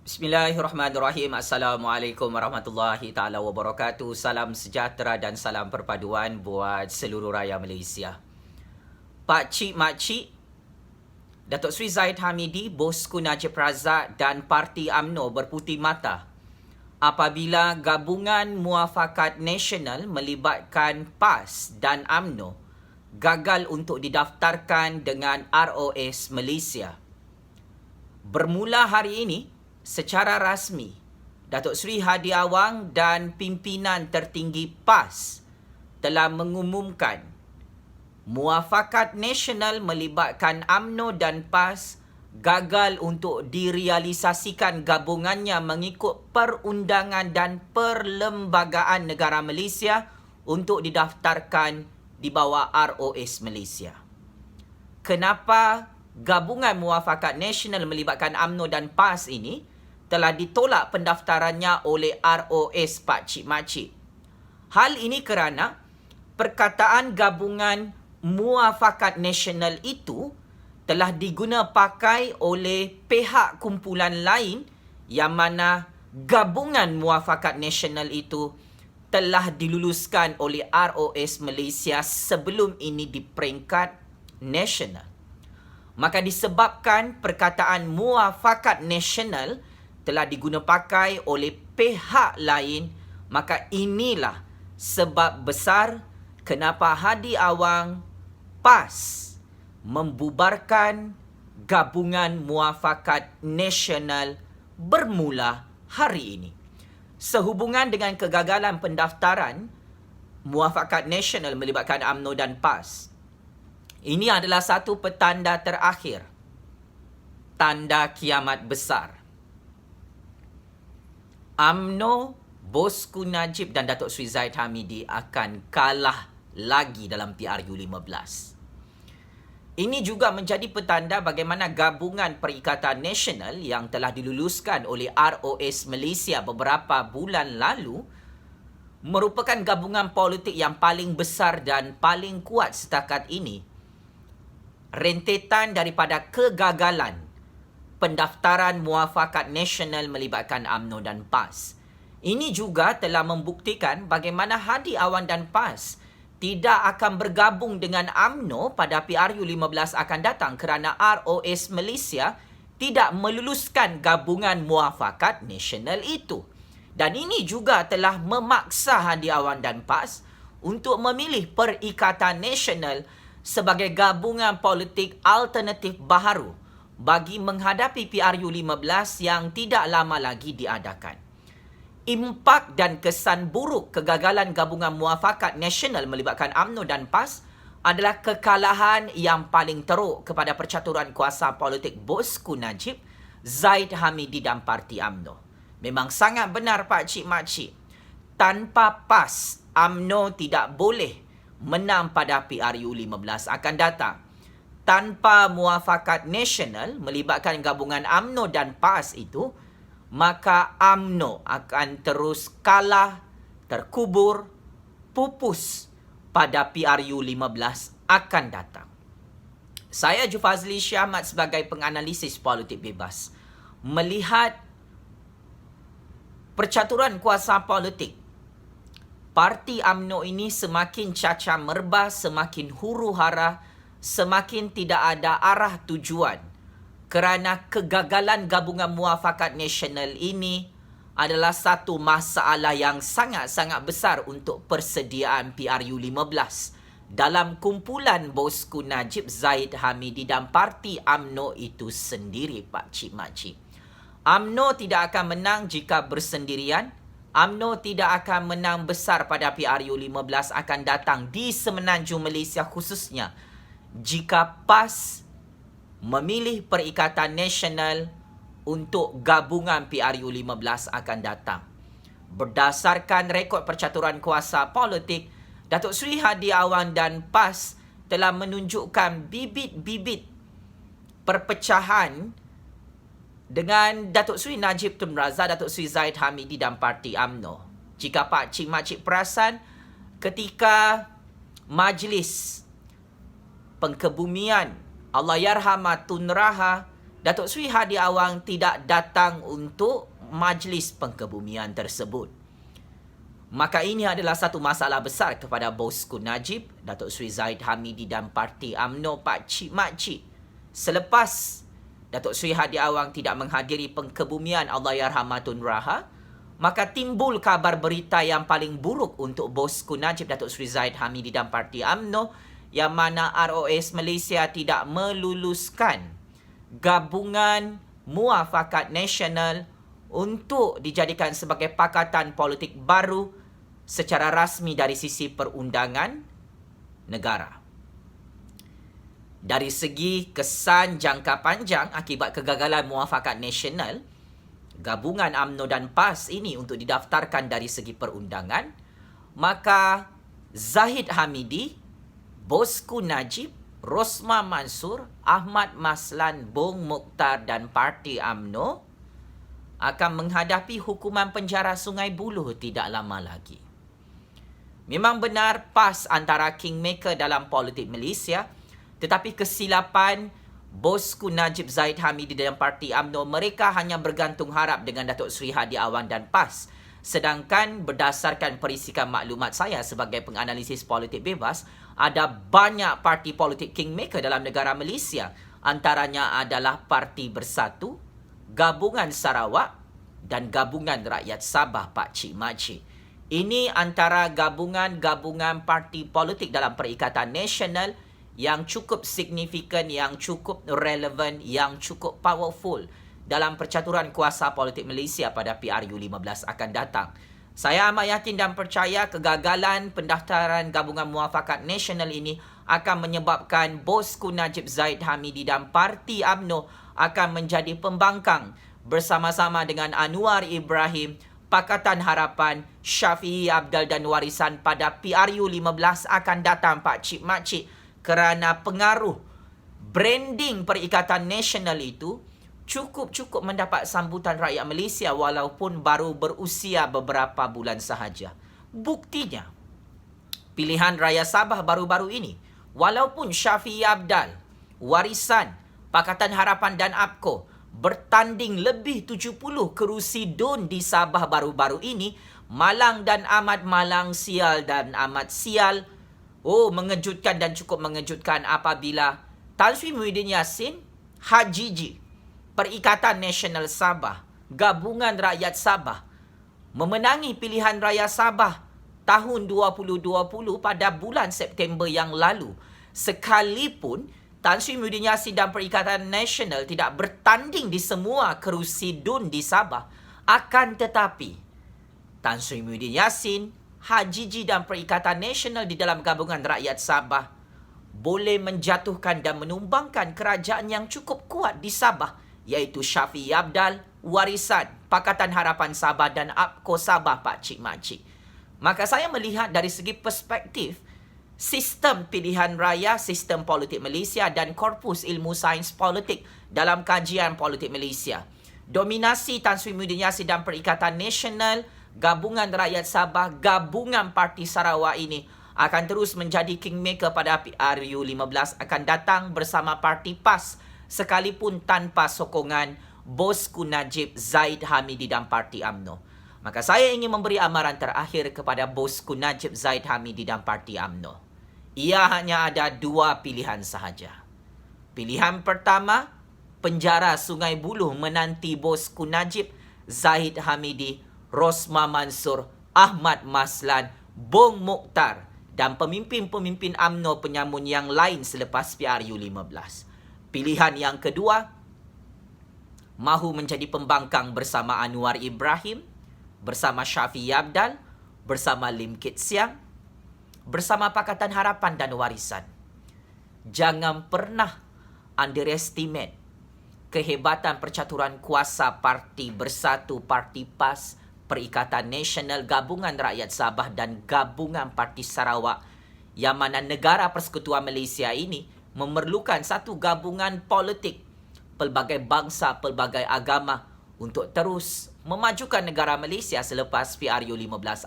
Bismillahirrahmanirrahim. Assalamualaikum warahmatullahi taala wabarakatuh. Salam sejahtera dan salam perpaduan buat seluruh rakyat Malaysia. Pak Cik, Mak Cik, Datuk Seri Zahid Hamidi, Bosku Najib Razak dan Parti UMNO berputih mata apabila gabungan muafakat nasional melibatkan PAS dan UMNO gagal untuk didaftarkan dengan ROS Malaysia. Bermula hari ini, secara rasmi, Datuk Seri Hadi Awang dan pimpinan tertinggi PAS telah mengumumkan muafakat nasional melibatkan UMNO dan PAS gagal untuk direalisasikan gabungannya mengikut perundangan dan perlembagaan negara Malaysia untuk didaftarkan di bawah ROS Malaysia. Kenapa gabungan muafakat nasional melibatkan UMNO dan PAS ini telah ditolak pendaftarannya oleh ROS Pak Cik Mak Cik? Hal ini kerana perkataan gabungan muafakat nasional itu telah diguna pakai oleh pihak kumpulan lain yang mana gabungan muafakat nasional itu telah diluluskan oleh ROS Malaysia sebelum ini di peringkat nasional. Maka disebabkan perkataan muafakat nasional telah diguna pakai oleh pihak lain, maka inilah sebab besar kenapa Hadi Awang PAS membubarkan gabungan muafakat nasional bermula hari ini. Sehubungan dengan kegagalan pendaftaran muafakat nasional melibatkan UMNO dan PAS, ini adalah satu petanda terakhir, tanda kiamat besar. UMNO, Bosku Najib dan Datuk Seri Zahid Hamidi akan kalah lagi dalam PRU15. Ini juga menjadi petanda bagaimana gabungan Perikatan Nasional yang telah diluluskan oleh ROS Malaysia beberapa bulan lalu merupakan gabungan politik yang paling besar dan paling kuat setakat ini. Rentetan daripada kegagalan pendaftaran muafakat nasional melibatkan UMNO dan PAS. Ini juga telah membuktikan bagaimana Hadi Awang dan PAS tidak akan bergabung dengan UMNO pada PRU15 akan datang kerana ROS Malaysia tidak meluluskan gabungan muafakat nasional itu. Dan ini juga telah memaksa Hadi Awang dan PAS untuk memilih Perikatan Nasional sebagai gabungan politik alternatif baharu bagi menghadapi PRU15 yang tidak lama lagi diadakan. Impak dan kesan buruk kegagalan gabungan muafakat nasional melibatkan UMNO dan PAS adalah kekalahan yang paling teruk kepada percaturan kuasa politik Bosku Najib, Zahid Hamidi dan Parti UMNO. Memang sangat benar Pak Cik Mak Cik. Tanpa PAS, UMNO tidak boleh menang pada PRU15 akan datang. Tanpa muafakat nasional melibatkan gabungan UMNO dan PAS itu, maka UMNO akan terus kalah, terkubur, pupus pada PRU15 akan datang. Saya Jufazli Syahmat sebagai penganalisis politik bebas melihat percaturan kuasa politik Parti UMNO ini semakin cacah merbah, semakin huru-hara, semakin tidak ada arah tujuan kerana kegagalan gabungan muafakat nasional ini adalah satu masalah yang sangat-sangat besar untuk persediaan PRU15 dalam kumpulan Bosku Najib, Zahid Hamidi dan Parti UMNO itu sendiri Pak Cik Mak Cik. UMNO tidak akan menang jika bersendirian. UMNO tidak akan menang besar pada PRU15 akan datang di semenanjung Malaysia khususnya jika PAS memilih Perikatan Nasional untuk gabungan PRU15 akan datang. Berdasarkan rekod percaturan kuasa politik, Datuk Seri Hadi Awang dan PAS telah menunjukkan bibit-bibit perpecahan dengan Datuk Seri Najib Tun Razak, Datuk Seri Zahid Hamidi dan Parti UMNO. Jika Pak Cik Mak Cik perasan, ketika Majlis Pengkebumian Allahyarham Tun Raha Datuk Seri Hadi Awang tidak datang untuk majlis pengkebumian tersebut. Maka ini adalah satu masalah besar kepada bosku Najib, Datuk Seri Zahid Hamidi dan Parti UMNO Pak Cik Mak Cik. Selepas Datuk Seri Hadi Awang tidak menghadiri pengkebumian Allahyarham Tun Raha, maka timbul kabar berita yang paling buruk untuk bosku Najib, Datuk Seri Zahid Hamidi dan Parti UMNO, yang mana ROS Malaysia tidak meluluskan Gabungan Muafakat Nasional untuk dijadikan sebagai pakatan politik baru secara rasmi dari sisi perundangan negara. Dari segi kesan jangka panjang akibat kegagalan Muafakat Nasional, Gabungan UMNO dan PAS ini untuk didaftarkan dari segi perundangan, maka Zahid Hamidi, bosku Najib, Rosma Mansur, Ahmad Maslan, Bong Mokhtar dan Parti UMNO akan menghadapi hukuman penjara Sungai Buloh tidak lama lagi. Memang benar PAS antara kingmaker dalam politik Malaysia, tetapi kesilapan bosku Najib, Zahid Hamidi dan Parti UMNO, mereka hanya bergantung harap dengan Datuk Seri Hadi Awang dan PAS. Sedangkan berdasarkan perisikan maklumat saya sebagai penganalisis politik bebas, ada banyak parti politik kingmaker dalam negara Malaysia. Antaranya adalah Parti Bersatu, Gabungan Sarawak dan Gabungan Rakyat Sabah Pak Cik Mak Cik. Ini antara gabungan-gabungan parti politik dalam Perikatan Nasional yang cukup signifikan, yang cukup relevan, yang cukup powerful dalam percaturan kuasa politik Malaysia pada PRU15 akan datang. Saya amat yakin dan percaya kegagalan pendaftaran Gabungan Muafakat Nasional ini akan menyebabkan bosku Najib, Zahid Hamidi dan Parti UMNO akan menjadi pembangkang bersama-sama dengan Anwar Ibrahim, Pakatan Harapan, Syafiee Apdal dan Warisan pada PRU15 akan datang Pak Cik Mak Cik, kerana pengaruh branding Perikatan Nasional itu cukup mendapat sambutan rakyat Malaysia walaupun baru berusia beberapa bulan sahaja. Buktinya, pilihan raya Sabah baru-baru ini, walaupun Syafiee Apdal, Warisan, Pakatan Harapan dan APKO bertanding lebih 70 kerusi DUN di Sabah baru-baru ini, malang dan amat malang, sial dan amat sial. Mengejutkan dan cukup mengejutkan apabila Tan Sri Muhyiddin Yassin, Hajiji, Perikatan Nasional Sabah, Gabungan Rakyat Sabah memenangi pilihan raya Sabah tahun 2020 pada bulan September yang lalu. Sekalipun Tan Sri Muhyiddin Yassin dan Perikatan Nasional tidak bertanding di semua kerusi DUN di Sabah, akan tetapi Tan Sri Muhyiddin Yassin, Hajiji dan Perikatan Nasional di dalam Gabungan Rakyat Sabah boleh menjatuhkan dan menumbangkan kerajaan yang cukup kuat di Sabah, iaitu Syafiee Apdal, Warisan, Pakatan Harapan Sabah dan APKO Sabah Pak Cik Mak Cik. Maka saya melihat dari segi perspektif sistem pilihan raya, sistem politik Malaysia dan korpus ilmu sains politik dalam kajian politik Malaysia. Dominasi Tan Sri Muhyiddin Yassin dan Perikatan Nasional, Gabungan Rakyat Sabah, Gabungan Parti Sarawak ini akan terus menjadi kingmaker pada PRU15 akan datang bersama Parti PAS sekalipun tanpa sokongan bosku Najib, Zahid Hamidi dan Parti UMNO. Maka saya ingin memberi amaran terakhir kepada bosku Najib, Zahid Hamidi dan Parti UMNO. Ia hanya ada dua pilihan sahaja. Pilihan pertama, penjara Sungai Buloh menanti bosku Najib, Zahid Hamidi, Rosma Mansur, Ahmad Maslan, Bong Mokhtar dan pemimpin-pemimpin UMNO penyamun yang lain selepas PRU15. Pilihan yang kedua, mahu menjadi pembangkang bersama Anwar Ibrahim, bersama Syafiee Apdal, bersama Lim Kit Siang, bersama Pakatan Harapan dan Warisan. Jangan pernah underestimate kehebatan percaturan kuasa Parti Bersatu, Parti PAS, Perikatan Nasional, Gabungan Rakyat Sabah dan Gabungan Parti Sarawak, yang mana negara Persekutuan Malaysia ini memerlukan satu gabungan politik pelbagai bangsa, pelbagai agama untuk terus memajukan negara Malaysia selepas PRU15